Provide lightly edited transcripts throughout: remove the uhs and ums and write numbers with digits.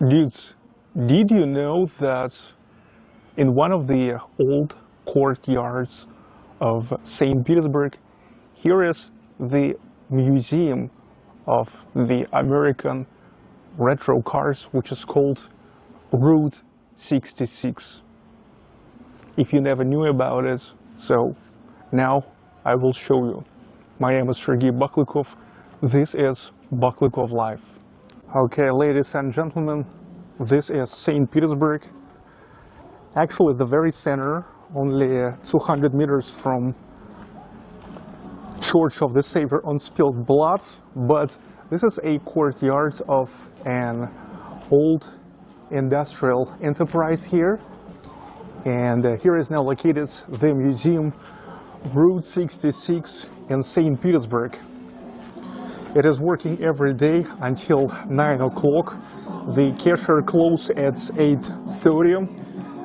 Dudes, did you know that in one of the old courtyards of St. Petersburg, here is the museum of the American retro cars, which is called Route 66. If you never knew about it, so now I will show you. My name is Sergey Baklikov. This is Baklikov Live. Okay, ladies and gentlemen, this is St. Petersburg. Actually, the very center, only 200 meters from Church of the Savior on Spilled Blood, but this is a courtyard of an old industrial enterprise here. And here is now located the museum, Route 66 in St. Petersburg. It is working every day until 9 o'clock. The cashier closes at 8:30.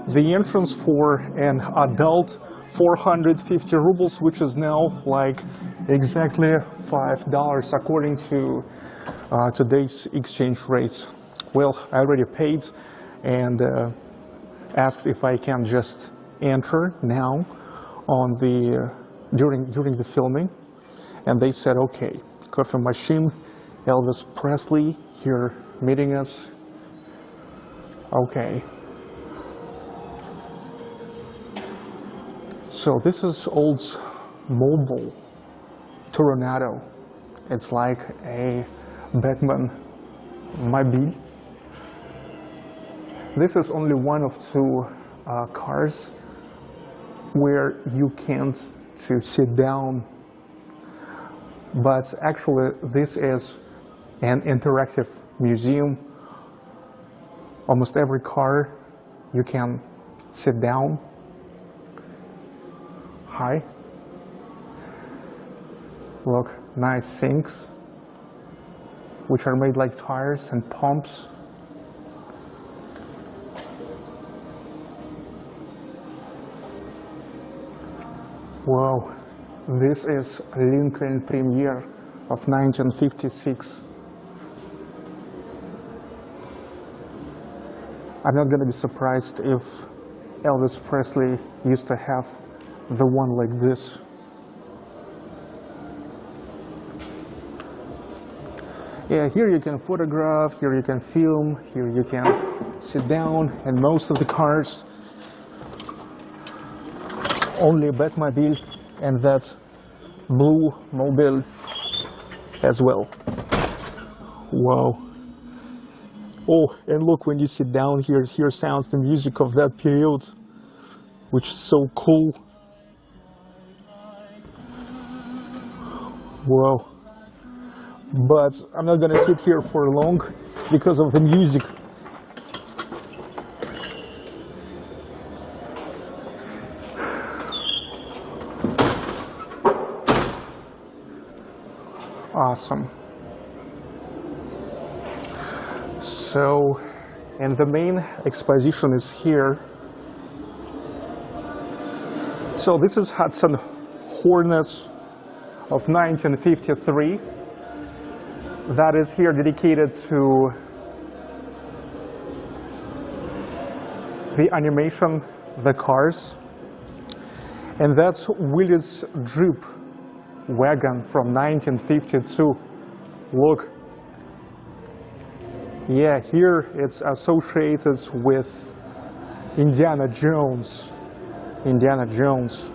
The entrance for an adult, 450 rubles, which is now like exactly $5 according to today's exchange rates. Well, I already paid and asked if I can just enter now on the during the filming, and they said okay. Coffee machine, Elvis Presley here meeting us. Okay. So this is Oldsmobile Toronado. It's like a Batman mobile. This is only one of two cars where you can't to sit down. But actually, this is an interactive museum. Almost every car you can sit down. Hi. Look, nice sinks, which are made like tires and pumps. Wow. This is Lincoln Premier of 1956. I'm not going to be surprised if Elvis Presley used to have the one like this. Yeah, here you can photograph, here you can film, here you can sit down, and most of the cars only Batmobile and that blue mobile as well. Wow. Oh, and look, when you sit down here, here sounds the music of that period, which is so cool. Wow. But I'm not gonna sit here for long because of the music. Awesome. So, and the main exposition is here. So this is Hudson Hornets of 1953. That is here dedicated to the animation, the cars. And that's Willys Jeep wagon from 1952. Look. Yeah, here it's associated with Indiana Jones. Indiana Jones.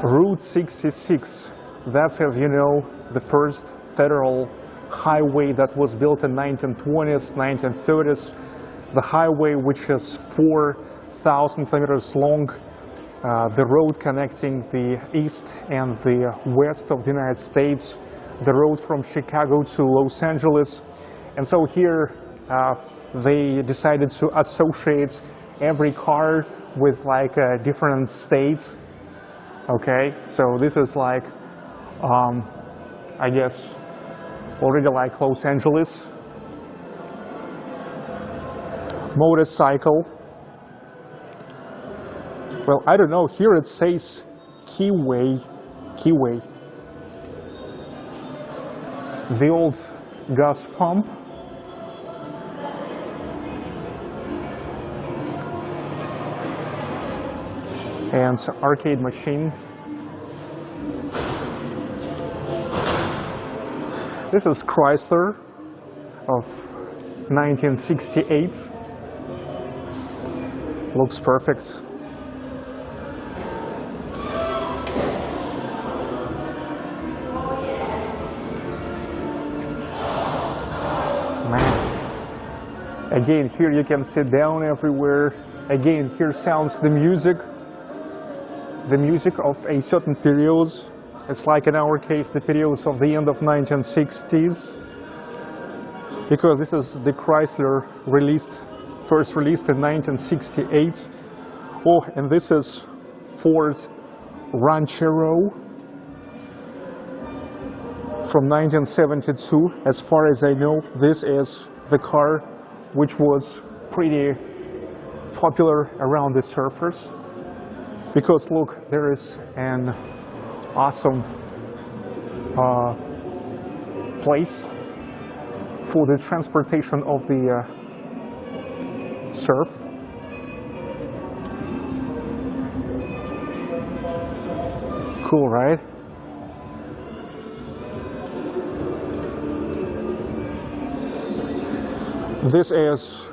Route 66. That's, as you know, the first federal highway that was built in 1920s, 1930s. The highway which is 4,000 kilometers long. The road connecting the east and the west of the United States, the road from Chicago to Los Angeles. And so here they decided to associate every car with like a different state. Okay, so this is like, I guess, already like Los Angeles. Motorcycle. Well, I don't know, here it says Keyway. The old gas pump. And arcade machine. This is Chrysler of 1968. Looks perfect. Man. Again, here you can sit down everywhere. Again, here sounds the music of a certain periods. It's like in our case the periods of the end of 1960s, because this is the Chrysler first released in 1968. Oh, and this is Ford Ranchero from 1972. As far as I know, this is the car which was pretty popular around the surfers. Because look, there is an awesome place for the transportation of the surf. Cool, right? This is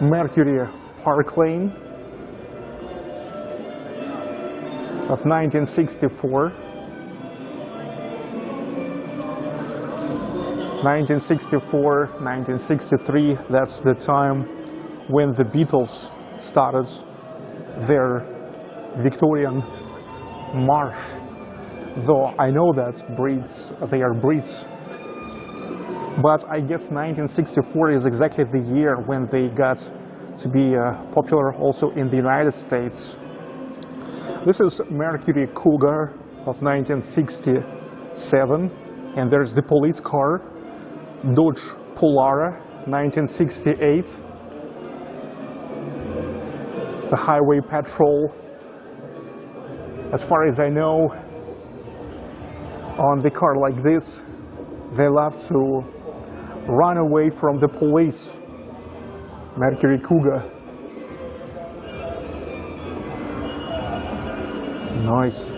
Mercury Park Lane of 1964. 1964, 1963, that's the time when the Beatles started their Victorian march. Though I know that they are Brits. But I guess 1964 is exactly the year when they got to be popular also in the United States. This is Mercury Cougar of 1967, and there's the police car, Dodge Polara, 1968. The highway patrol. As far as I know, on the car like this, they love to run away from the police. Mercury Cougar. Nice.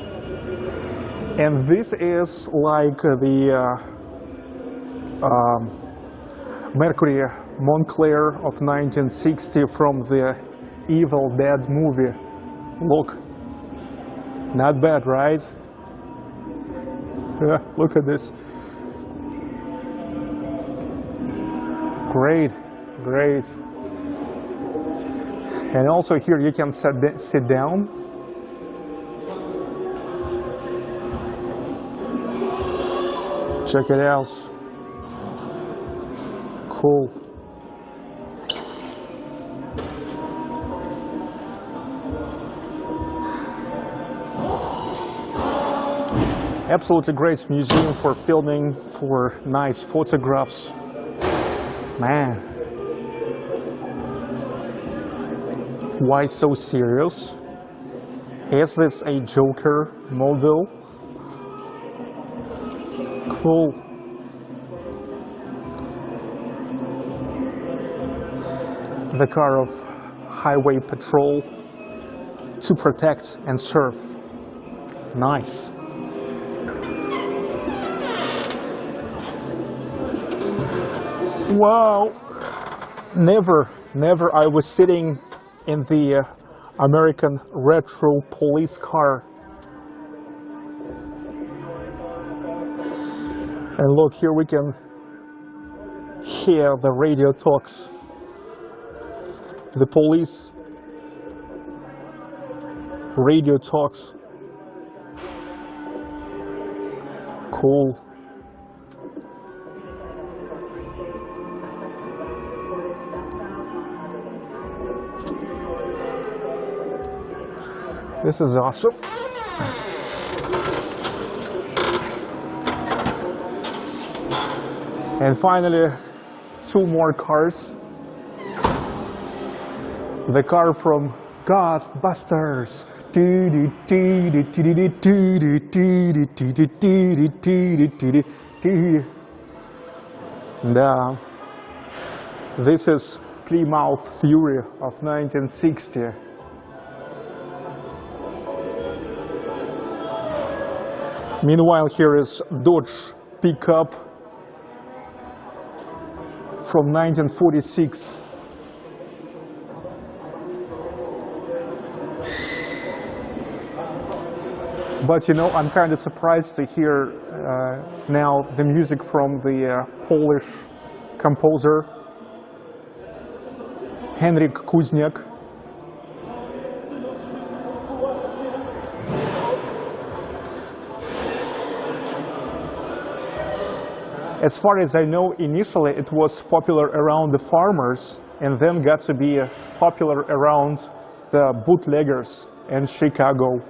And this is like the Mercury Montclair of 1960 from the Evil Dead movie. Look, not bad, right? Look at this. Great, great. And also here you can sit down. Check it out. Cool. Absolutely great museum for filming, for nice photographs. Man. Why so serious? Is this a Joker model? Cool. The car of highway patrol to protect and serve. Nice. Wow. Never I was sitting in the American retro police car. And look, here we can hear the radio talks. The police radio talks. Cool. This is awesome. And finally, two more cars. The car from Ghostbusters. And this is Plymouth Fury of 1960. Meanwhile, here is Dodge pickup from 1946. But you know, I'm kind of surprised to hear now the music from the Polish composer Henryk Kuzniak. As far as I know, initially it was popular around the farmers and then got to be popular around the bootleggers in Chicago.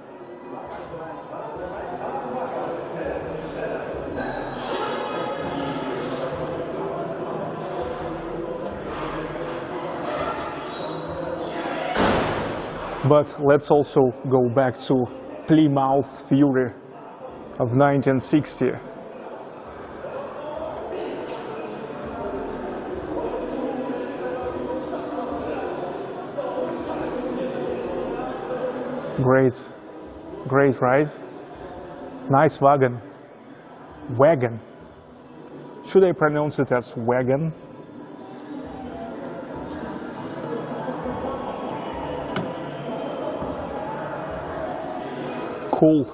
But let's also go back to Plymouth Fury of 1960. Great, right? Nice wagon. Wagon. Should I pronounce it as wagon? Cool.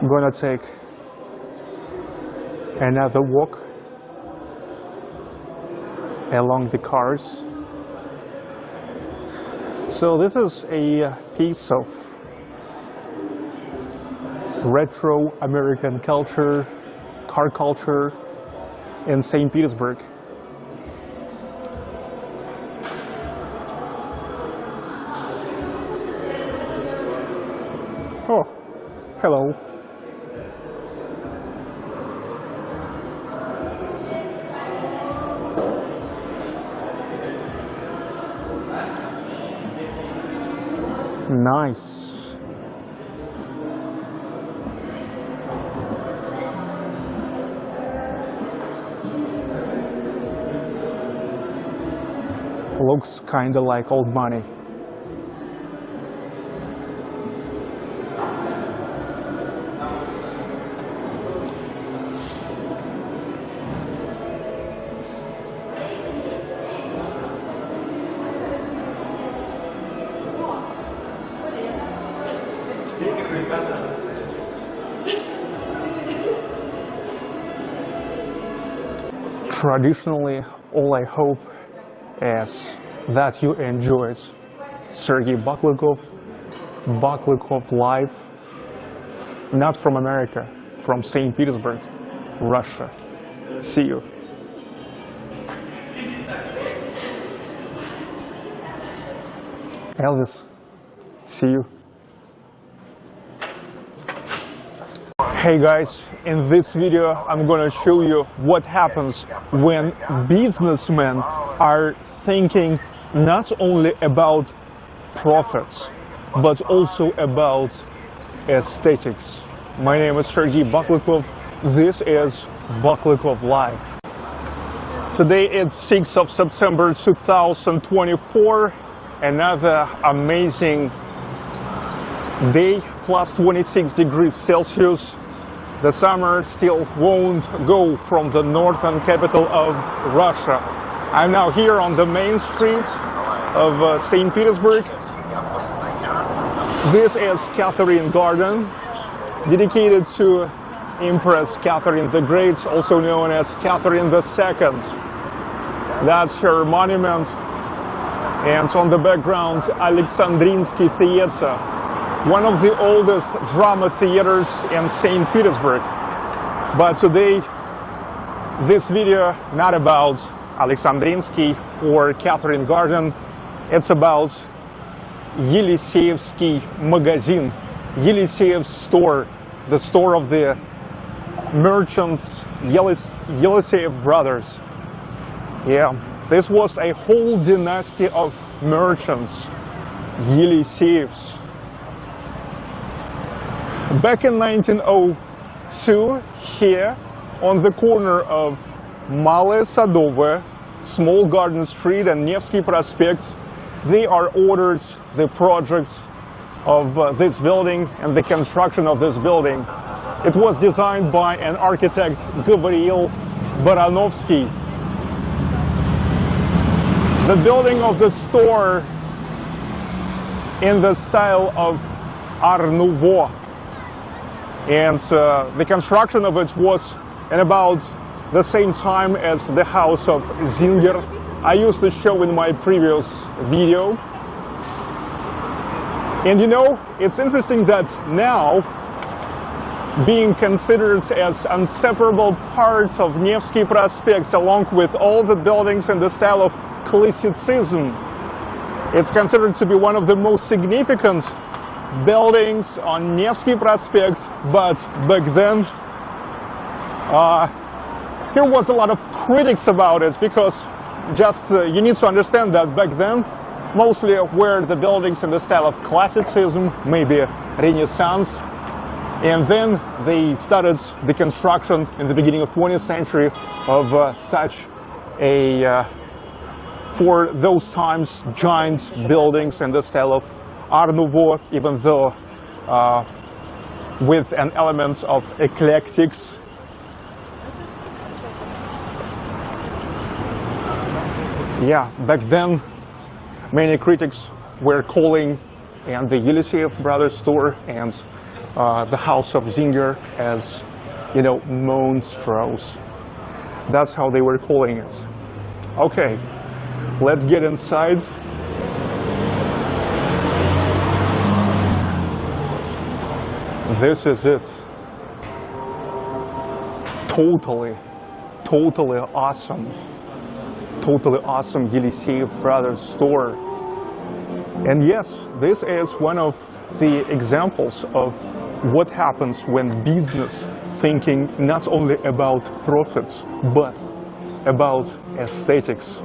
I'm gonna take another walk along the cars. So this is a piece of retro American culture, car culture in St. Petersburg. Oh, hello. Nice. Looks kind of like old money. Traditionally, all I hope is that you enjoyed Sergei Baklykov live, not from America, from St. Petersburg, Russia. See you. Elvis, see you. Hey guys, in this video I'm gonna show you what happens when businessmen are thinking not only about profits, but also about aesthetics. My name is Sergei Baklykov. This is Baklykov Live. Today it's 6th of September 2024, another amazing day, plus 26 degrees Celsius. The summer still won't go from the northern capital of Russia. I'm now here on the main streets of St. Petersburg. This is Catherine Garden, dedicated to Empress Catherine the Great, also known as Catherine II. That's her monument. And on the background, Alexandrinsky Theater, one of the oldest drama theaters in St. Petersburg. But today, this video not about Alexandrinsky or Catherine Garden, it's about Yeliseyevsky Magazin. Yeliseyev's store, the store of the merchants, Yeliseyev brothers. Yeah, this was a whole dynasty of merchants, Yeliseyevs. Back in 1902, here on the corner of Malaya Sadovaya, Small Garden Street and Nevsky Prospect, they are ordered the projects of this building and the construction of this building. It was designed by an architect, Gabriel Baranovsky. The building of the store in the style of Art Nouveau, and the construction of it was in about the same time as the house of Zinger I used to show in my previous video. And you know, it's interesting that now, being considered as inseparable parts of Nevsky Prospect, along with all the buildings in the style of classicism, it's considered to be one of the most significant buildings on Nevsky Prospect. But back then, there was a lot of critics about it, because just you need to understand that back then mostly were the buildings in the style of classicism, maybe Renaissance, and then they started the construction in the beginning of 20th century of such a, for those times, giant buildings in the style of Art Nouveau, even though with an element of eclectics. Yeah, back then, many critics were calling and the Yeliseyev brothers store and the house of Zinger as, you know, monstrous. That's how they were calling it. Okay, let's get inside. This is it. Totally awesome. Totally awesome Yeliseyev brothers store. And yes, this is one of the examples of what happens when business thinking not only about profits but about aesthetics.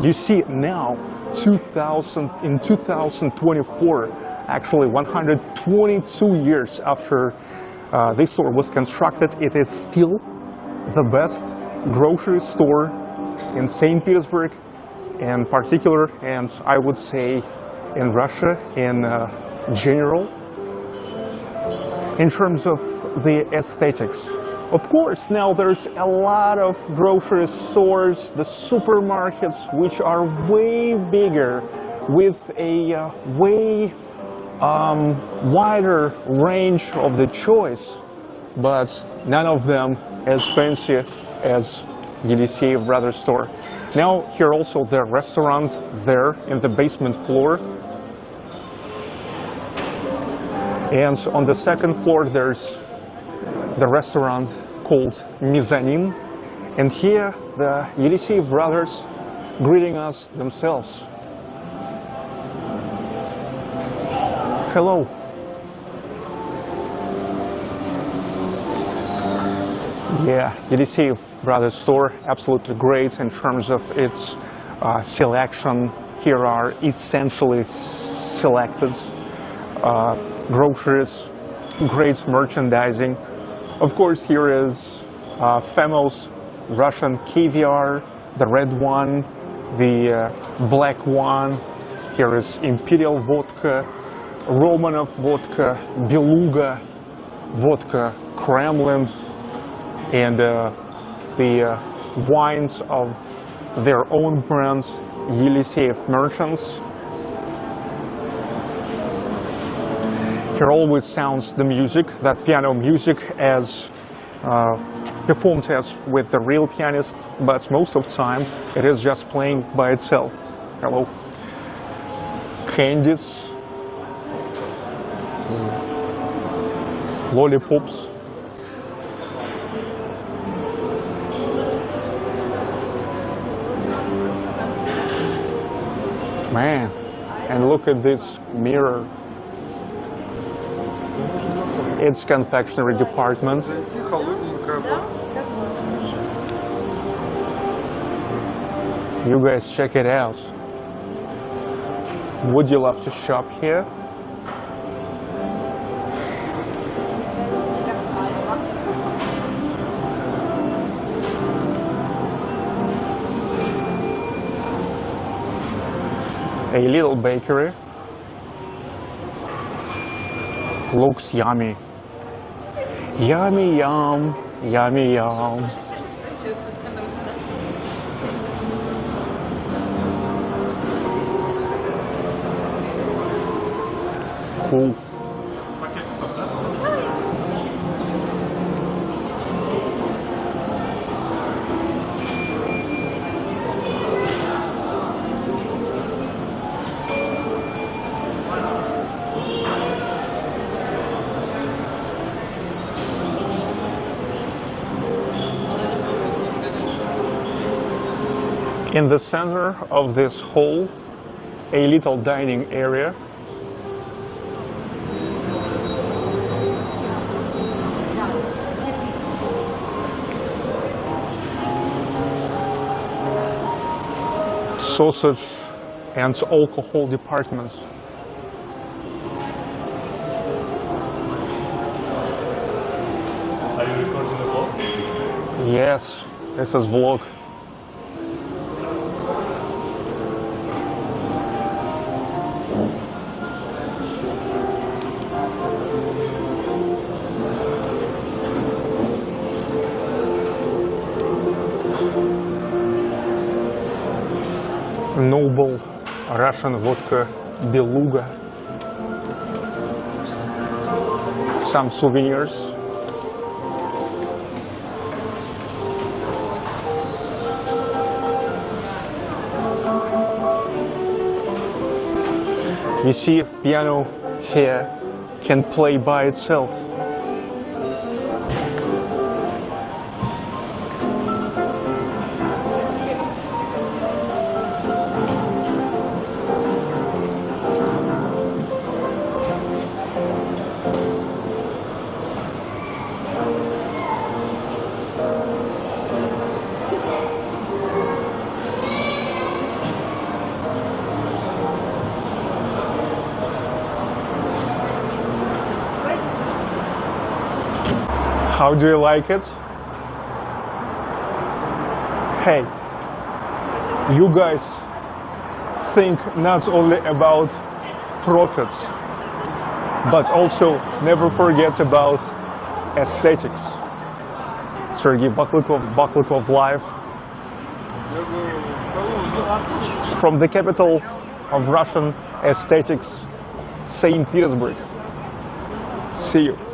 You see now, in 2024, actually 122 years after this store was constructed, it is still the best grocery store in St. Petersburg, in particular, and I would say in Russia in general, in terms of the aesthetics. Of course, now there's a lot of grocery stores, the supermarkets, which are way bigger, with a way wider range of the choice, but none of them as fancy as Yeliseyev brothers store. Now here also the restaurant there in the basement floor, and on the second floor there's the restaurant called Mezzanine, and here the Yeliseyev brothers greeting us themselves. Hello. Yeah, Yeliseyev brothers store, absolutely great in terms of its selection. Here are essentially selected groceries, great merchandising. Of course, here is famous Russian caviar, the red one, the black one. Here is Imperial vodka, Romanov vodka, Beluga vodka, Kremlin, and the wines of their own brands, Yeliseyev merchants. Here always sounds the music, that piano music, as performed as with the real pianist, but most of the time it is just playing by itself. Hello. Candies, lollipops. Man, and look at this mirror. It's confectionery department. You guys check it out. Would you love to shop here? A little bakery. Looks yummy. Yummy yum, yummy yum. Cool. In the center of this hall, a little dining area. Sausage and alcohol departments. Are you recording the vlog? Yes, this is vlog. Noble Russian vodka Beluga. Some souvenirs. You see, piano here can play by itself. How do you like it? Hey, you guys think not only about profits, but also never forget about aesthetics. Sergei Baklykov Live from the capital of Russian aesthetics, St. Petersburg. See you.